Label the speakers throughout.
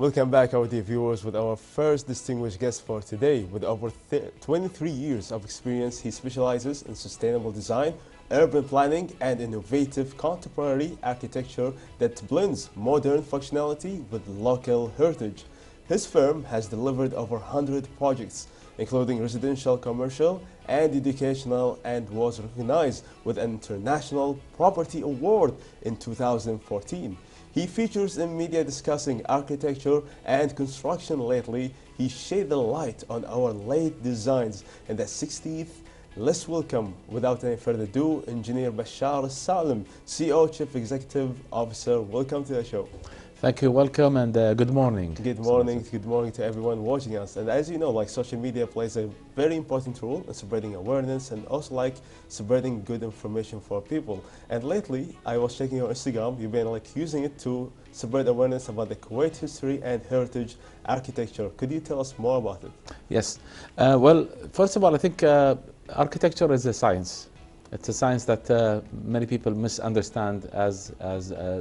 Speaker 1: Welcome back, our dear viewers, with our first distinguished guest for today. With over 23 years of experience, he specializes in sustainable design, urban planning, and innovative contemporary architecture that blends modern functionality with local heritage. His firm has delivered over 100 projects, including residential, commercial, and educational, and was recognized with an International Property Award in 2014. He features in media discussing architecture and construction lately. He shed the light on our late designs in the 60s. Let's welcome, without any further ado, Engineer Bashar Alsalem, CEO, Chief Executive Officer. Welcome to the show.
Speaker 2: Thank you, welcome, and good morning.
Speaker 1: Good morning to everyone watching us. And as you know, like, social media plays a very important role in spreading awareness and also like spreading good information for people. And lately, I was checking your Instagram. You've been like using it to spread awareness about the Kuwait history and heritage architecture. Could you tell us more about it?
Speaker 2: Yes. Well, first of all, I think architecture is a science. It's a science that many people misunderstand as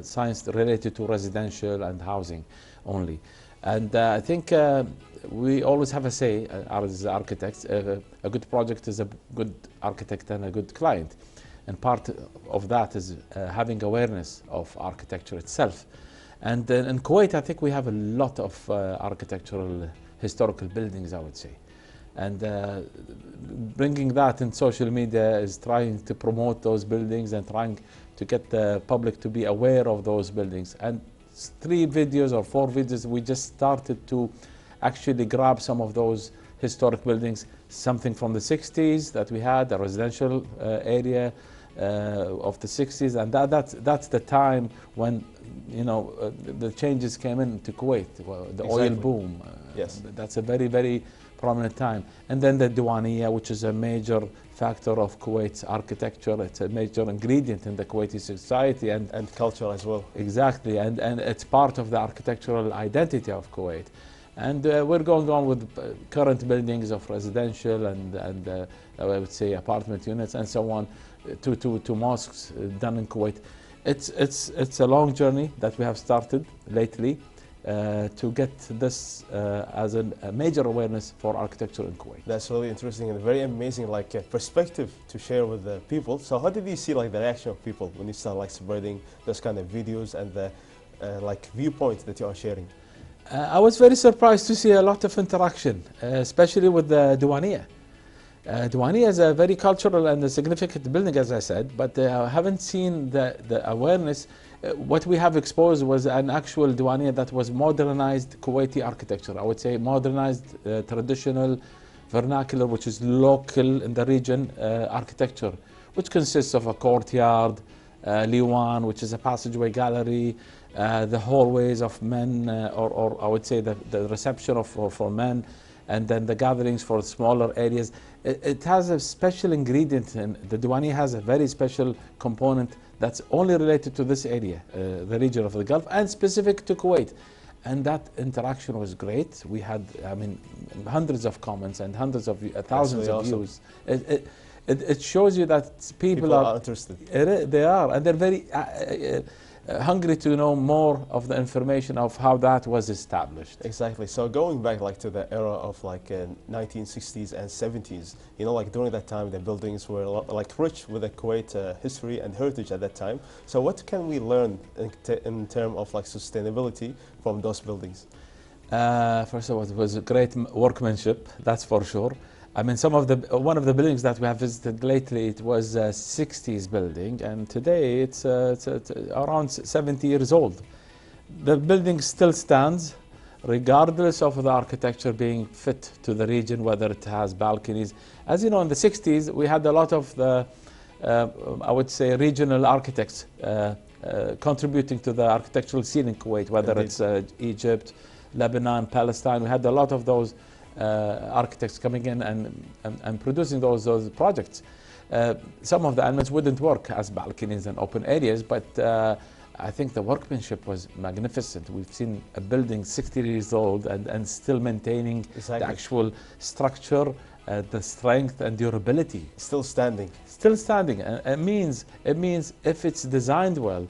Speaker 2: science related to residential and housing only. And I think we always have a say as architects. A good project is a good architect and a good client. And part of that is having awareness of architecture itself. And in Kuwait, I think we have a lot of architectural historical buildings, I would say. And bringing that in social media is trying to promote those buildings and trying to get the public to be aware of those buildings. And 3 videos or 4 videos, we just started to actually grab some of those historic buildings, something from the 60s that we had, a residential area of the 60s, and that's the time when, you know, the changes came into Kuwait, the oil boom.
Speaker 1: Yes.
Speaker 2: That's a very, very prominent time. And then the Diwaniyah, which is a major factor of Kuwait's architecture. It's a major ingredient in the Kuwaiti society and
Speaker 1: culture as well.
Speaker 2: Exactly, and it's part of the architectural identity of Kuwait. And we're going on with current buildings of residential and I would say apartment units and so on, to mosques done in Kuwait. It's a long journey that we have started lately. To get this as a major awareness for architecture in Kuwait.
Speaker 1: That's really interesting and very amazing, like perspective to share with the people. So how did you see like the reaction of people when you start like spreading those kind of videos and the like viewpoints that you are sharing?
Speaker 2: I was very surprised to see a lot of interaction, especially with the Diwaniyah. Diwaniyah is a very cultural and a significant building, as I said, but I haven't seen the awareness. What we have exposed was an actual Diwaniyah that was modernized Kuwaiti architecture. I would say modernized, traditional, vernacular, which is local in the region architecture, which consists of a courtyard, liwan, which is a passageway gallery, the hallways of men, or I would say the reception for men, and then the gatherings for smaller areas. It has a special ingredient, and the Diwaniyah has a very special component that's only related to this area, the region of the Gulf, and specific to Kuwait. And that interaction was great. We had, I mean, hundreds of comments and hundreds of thousands of views. It shows you that people are
Speaker 1: interested.
Speaker 2: They are, and they're very hungry to know more of the information of how that was established.
Speaker 1: Exactly. So going back like to the era of like 1960s and 70s, you know, like during that time the buildings were like rich with the Kuwait history and heritage at that time. So what can we learn in terms of like sustainability from those buildings?
Speaker 2: First of all, it was a great workmanship, that's for sure. I mean, one of the buildings that we have visited lately, it was a 60s building, and today it's around 70 years old. The building still stands, regardless of the architecture being fit to the region, whether it has balconies. As you know, in the 60s, we had a lot of the, I would say, regional architects contributing to the architectural scene in Kuwait, whether it's Egypt, Lebanon, Palestine. We had a lot of those architects coming in and producing those projects. Some of the elements wouldn't work as balconies and open areas, but I think the workmanship was magnificent. We've seen a building 60 years old and still maintaining the actual structure, the strength and durability.
Speaker 1: Still standing.
Speaker 2: Still standing. It means if it's designed well,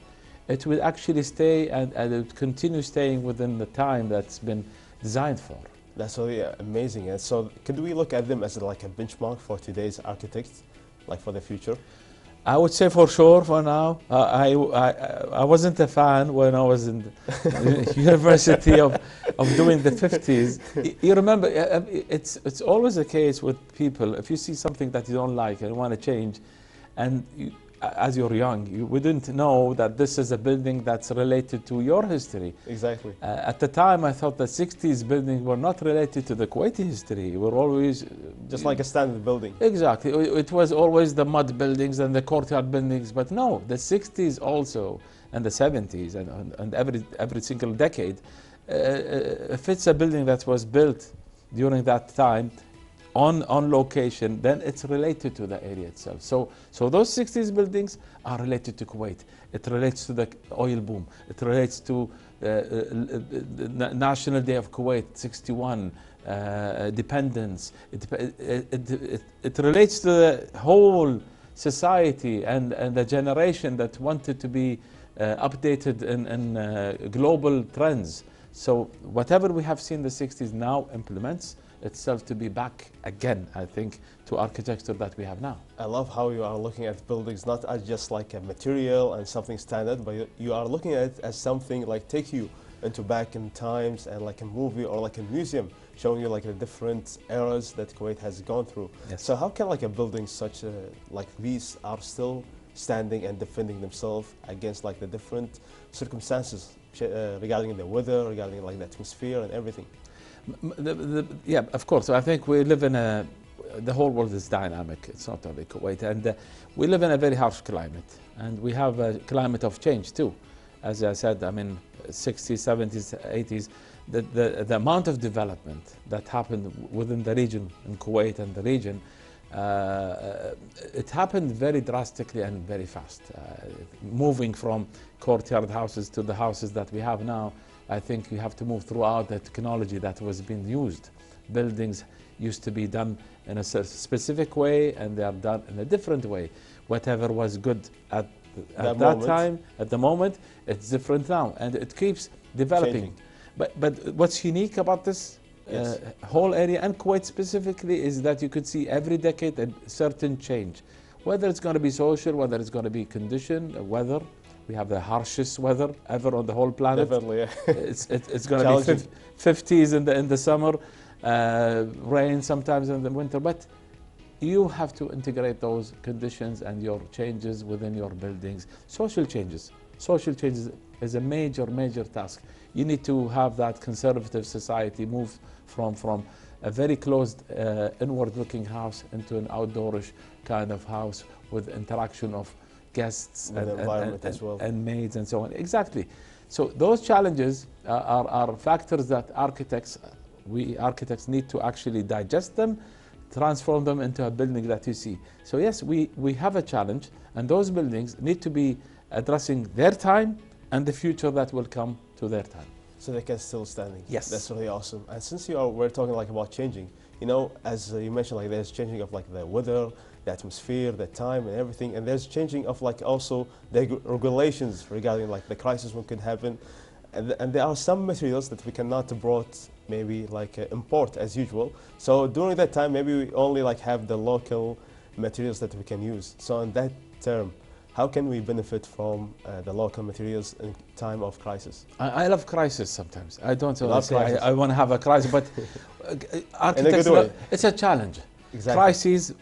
Speaker 2: it will actually stay and it will continue staying within the time that's been designed for.
Speaker 1: That's really amazing. And so could we look at them as like a benchmark for today's architects, like for the future?
Speaker 2: I would say for sure for now. I wasn't a fan when I was in the university of doing the 50s. You remember, it's always the case with people. If you see something that you don't like and you want to change, and as you're young, you wouldn't know that this is a building that's related to your history.
Speaker 1: Exactly.
Speaker 2: At the time, I thought the 60s buildings were not related to the Kuwaiti history. We're always
Speaker 1: just like a standard building.
Speaker 2: Exactly. It was always the mud buildings and the courtyard buildings, but no, the 60s also and the 70s and every single decade, if it's a building that was built during that time, on location, then it's related to the area itself. So those 60s buildings are related to Kuwait. It relates to the oil boom. It relates to National Day of Kuwait, 61, dependence. It relates to the whole society and the generation that wanted to be updated in global trends. So whatever we have seen in the 60s now implements itself to be back again, I think, to architecture that we have now.
Speaker 1: I love how you are looking at buildings not as just like a material and something standard, but you are looking at it as something like take you into back in times and like a movie or like a museum, showing you like the different eras that Kuwait has gone through.
Speaker 2: Yes.
Speaker 1: So how can like a building such like these are still standing and defending themselves against like the different circumstances regarding the weather, regarding like the atmosphere and everything?
Speaker 2: Yeah, of course. I think we live in the whole world is dynamic. It's not only Kuwait, and we live in a very harsh climate, and we have a climate of change too. As I said, I mean, 60s, 70s, 80s, the amount of development that happened within the region in Kuwait and the region, it happened very drastically and very fast. Moving from courtyard houses to the houses that we have now, I think we have to move throughout the technology that was being used. Buildings used to be done in a specific way, and they are done in a different way. Whatever was good at that time, at the moment, it's different now, and it keeps developing. But what's unique about this whole area, and Kuwait specifically, is that you could see every decade a certain change. Whether it's going to be social, whether it's going to be condition, weather. We have the harshest weather ever on the whole planet.
Speaker 1: Definitely, yeah.
Speaker 2: It's going to be 50s in the summer, rain sometimes in the winter. But you have to integrate those conditions and your changes within your buildings. Social changes is a major task. You need to have that conservative society move from a very closed inward-looking house into an outdoorish kind of house with interaction of guests and maids and so on. Exactly. So those challenges are factors that we architects need to actually digest them, transform them into a building that you see. So yes, we have a challenge, and those buildings need to be addressing their time and the future that will come to their time.
Speaker 1: So they can still standing.
Speaker 2: Yes.
Speaker 1: That's really awesome. And since we're talking like about changing, you know, as you mentioned, like there's changing of like the weather, the atmosphere, the time and everything, and there's changing of like also the regulations regarding like the crisis what could happen, and there are some materials that we cannot maybe like import as usual. So during that time, maybe we only like have the local materials that we can use. So in that term, how can we benefit from the local materials in time of crisis?
Speaker 2: I love crisis sometimes. I don't say I want to have a crisis, but architects, it's a challenge.
Speaker 1: Exactly.
Speaker 2: Crises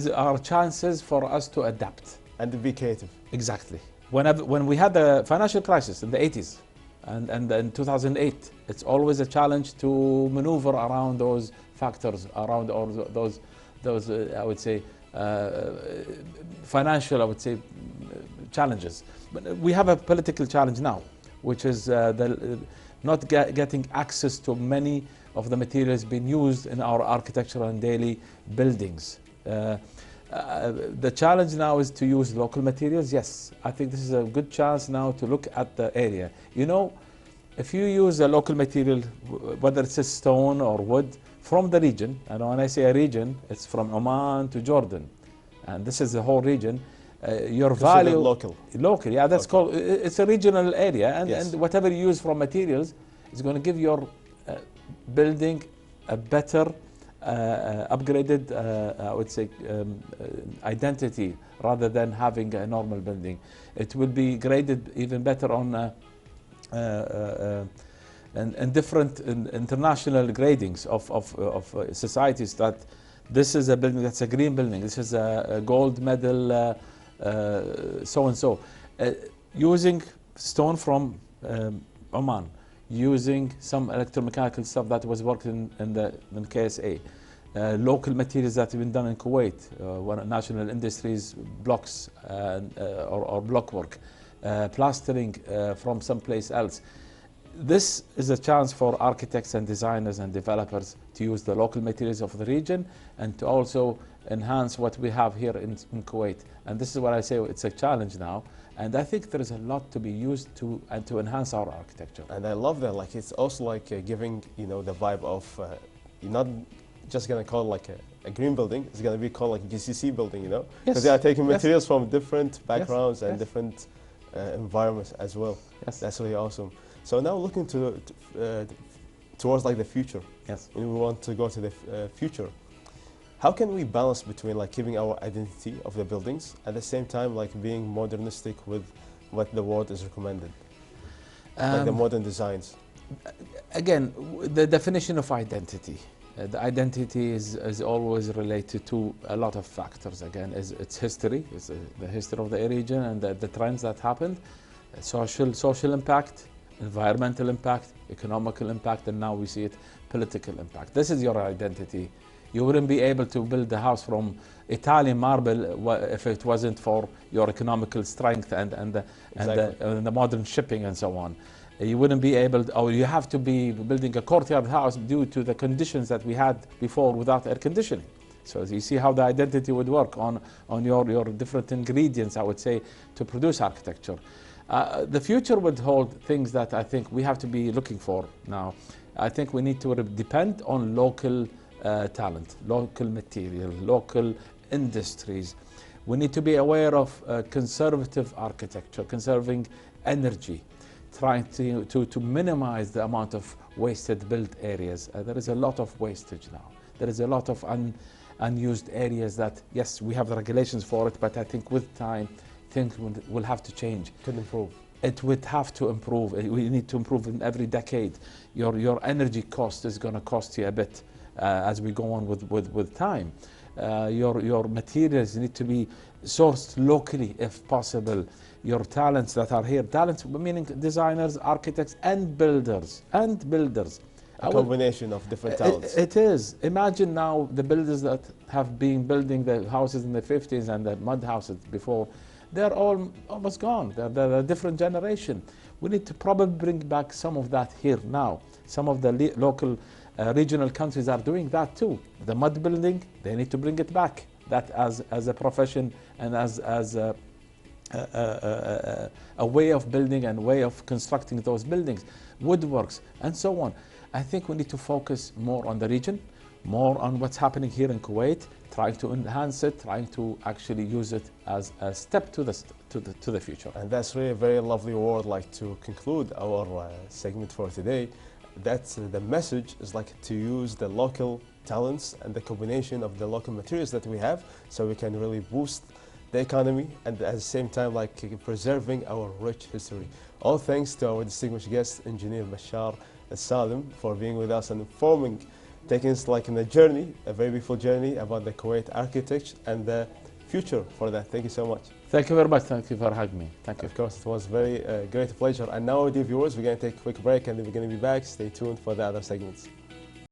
Speaker 2: are chances for us to adapt.
Speaker 1: And to be creative.
Speaker 2: Exactly. When we had the financial crisis in the 80s and in 2008, it's always a challenge to maneuver around those factors, around all those I would say, financial, I would say, challenges. But we have a political challenge now, which is not getting access to many of the materials being used in our architectural and daily buildings. The challenge now is to use local materials. Yes, I think this is a good chance now to look at the area. You know, if you use a local material, whether it's a stone or wood, from the region, and when I say a region, it's from Oman to Jordan, and this is the whole region, your
Speaker 1: Considered
Speaker 2: value
Speaker 1: local.
Speaker 2: Local, yeah, that's
Speaker 1: Okay.
Speaker 2: called. It's a regional area, and,
Speaker 1: Yes.
Speaker 2: and whatever you use from materials is going to give your building a better, upgraded, I would say, identity rather than having a normal building. It will be graded even better on and different international gradings of societies, that this is a building that's a green building, this is a gold medal so and so, using stone from Oman, using some electromechanical stuff that was worked in KSA, local materials that have been done in Kuwait, national industries, blocks or block work, plastering from someplace else. This is a chance for architects and designers and developers to use the local materials of the region and to also enhance what we have here in Kuwait. And this is what I say, it's a challenge now. And I think there is a lot to be used to enhance our architecture.
Speaker 1: And I love that. Like, it's also like giving, you know, the vibe of you're not just gonna call it like a green building. It's gonna be called like a GCC building, you know, because they are taking materials from different backgrounds and different environments as well.
Speaker 2: Yes.
Speaker 1: That's really awesome. So now looking towards like the future.
Speaker 2: Yes.
Speaker 1: We want to go to the future. How can we balance between like keeping our identity of the buildings at the same time like being modernistic with what the world is recommended, like the modern designs?
Speaker 2: Again, the definition of identity. The identity is always related to a lot of factors. Again, its history, is the history of the region and the trends that happened, social impact, environmental impact, economical impact, and now we see it, political impact. This is your identity. You wouldn't be able to build a house from Italian marble if it wasn't for your economical strength and the modern shipping and so on. You wouldn't be able, or you have to be building a courtyard house due to the conditions that we had before without air conditioning. So you see how the identity would work on your different ingredients, I would say, to produce architecture. The future would hold things that I think we have to be looking for now. I think we need to depend on local talent, local material, local industries. We need to be aware of conservative architecture, conserving energy, trying to minimize the amount of wasted built areas. There is a lot of wastage now. There is a lot of unused areas that, yes, we have the regulations for it, but I think with time, things will have to change.
Speaker 1: Could improve.
Speaker 2: It would have to improve. We need to improve in every decade. Your energy cost is going to cost you a bit as we go on with time. Your materials need to be sourced locally if possible. Your talents that are here, talents meaning designers, architects, and builders.
Speaker 1: A combination of different talents.
Speaker 2: It is. Imagine now the builders that have been building the houses in the 50s and the mud houses before. They're all almost gone. They're a different generation. We need to probably bring back some of that here now. Some of the local regional countries are doing that too. The mud building, they need to bring it back. That as a profession and as a way of building and way of constructing those buildings, woodworks and so on. I think we need to focus more on the region, more on what's happening here in Kuwait, trying to enhance it, trying to actually use it as a step to the future.
Speaker 1: And that's really a very lovely word, like to conclude our segment for today. That's the message is like to use the local talents and the combination of the local materials that we have, so we can really boost the economy and at the same time like preserving our rich history. All thanks to our distinguished guest, Engineer Bashar Alsalem, for being with us and informing, taking us like in a journey, a very beautiful journey about the Kuwait architecture and the future for that. Thank you so much.
Speaker 2: Thank you very much. Thank you for having me. Thank you.
Speaker 1: Of course, it was very great pleasure. And now, dear viewers, we're going to take a quick break and then we're going to be back. Stay tuned for the other segments.